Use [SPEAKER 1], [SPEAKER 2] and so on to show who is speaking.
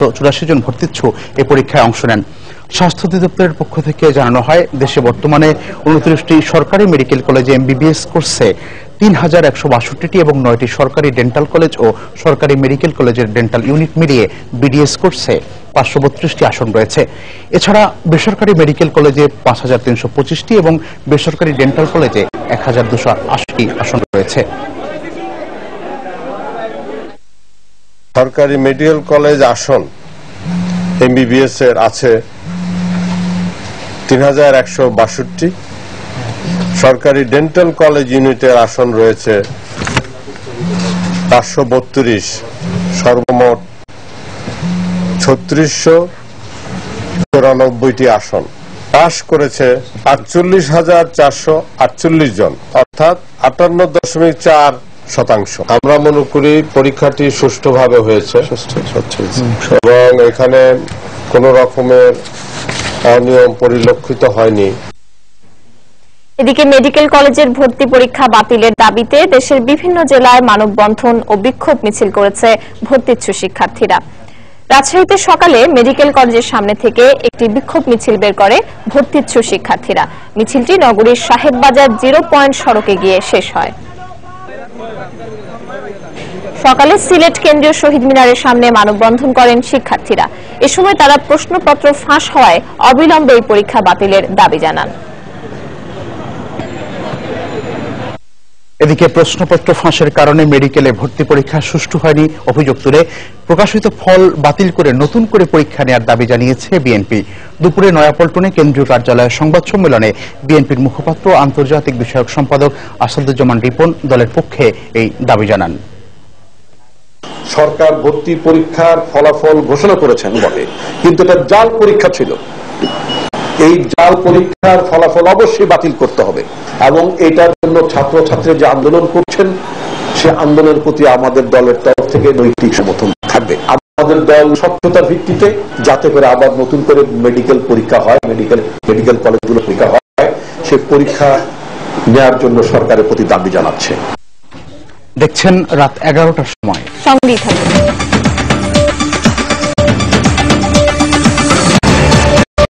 [SPEAKER 1] 84 জন ভর্তিচ্ছু এই পরীক্ষায় অংশ নেন। স্বাস্থ্য অধিদপ্তরের পক্ষ থেকে জানানো হয়, দেশে বর্তমানে 29টি সরকারি মেডিকেল কলেজে এমবিবিএস কোর্সে 3162টি এবং 9টি সরকারি ডেন্টাল কলেজ ও সরকারি মেডিকেল কলেজের ডেন্টাল ইউনিট মিলিয়ে বিডিএস কোর্সে 532টি আসন রয়েছে। এছাড়া বেসরকারি মেডিকেল কলেজে 5325টি এবং বেসরকারি ডেন্টাল কলেজে 1280টি আসন রয়েছে।
[SPEAKER 2] সরকারি মেডিকেল কলেজ আসন এমবিবিএস এর আছে 3162, সরকারি ডেন্টাল কলেজ ইউনিটের আসন রয়েছে 532, সর্বমোট 3694টি আসন। পাশ করেছে 48,448 জন, অর্থাৎ 58.4%। আমরা মনে করি পরীক্ষাটি সুষ্ঠুভাবে হয়েছে এবং এখানে কোন রকমের অনিয়ম পরিলক্ষিত হয়নি।
[SPEAKER 3] এদিকে মেডিকেল কলেজের ভর্তি পরীক্ষা বাতিলের দাবিতে দেশের বিভিন্ন জেলায় মানববন্ধন ও বিক্ষোভ মিছিল করেছে ভর্তিচ্ছু শিক্ষার্থীরা। রাজশাহীতে সকালে মেডিকেল কলেজের সামনে থেকে একটি বিক্ষোভ মিছিল বের করে ভর্তিচ্ছু শিক্ষার্থীরা। মিছিলটি নগরীর সাহেববাজার 0 পয়েন্ট সড়কে গিয়ে শেষ হয়। সকালে সিলেট কেন্দ্রীয় শহীদ মিনারের সামনে মানববন্ধন করেন শিক্ষার্থীরা। এ সময় তারা প্রশ্নপত্র ফাঁস হওয়ায় অবিলম্বে এই পরীক্ষা বাতিলের দাবি জানান।
[SPEAKER 1] এদিকে প্রশ্নপত্র ফাঁসের কারণে মেডিকেলে ভর্তি পরীক্ষা সুষ্ঠু হয়নি অভিযোগ তুলে প্রকাশিত ফল বাতিল করে নতুন করে পরীক্ষা নেওয়ার দাবি জানিয়েছে বিএনপি। দুপুরে নয়াপল্টনে কেন্দ্রীয় কার্যালয়ের সংবাদ সম্মেলনে বিএনপির মুখপাত্র আন্তর্জাতিক বিষয়ক সম্পাদক আসাদুজ্জামান রিপন দলের পক্ষে এই দাবি জানান।
[SPEAKER 4] সরকার ভর্তি পরীক্ষার ফলাফল ঘোষণা করেছেন বটে, কিন্তু এটা জাল পরীক্ষা ছিল। এই জাল পরীক্ষার ফলাফল অবশ্যই বাতিল করতে হবে এবং এটার জন্য ছাত্রছাত্রী যে আন্দোলন করছেন সে আন্দোলনের প্রতি আমাদের দলের তরফ থেকে নৈতিক সমর্থন থাকবে। আমাদের দল স্বচ্ছতার ভিত্তিতে যাতে করে আবার নতুন করে মেডিকেল পরীক্ষা হয়, মেডিকেল কলেজগুলো পরীক্ষা হয়, সে পরীক্ষা নেওয়ার জন্য সরকারের প্রতি দাবি জানাচ্ছে।
[SPEAKER 1] দেখছেন রাত 11টার সময়।
[SPEAKER 3] সঙ্গেই থাকুন।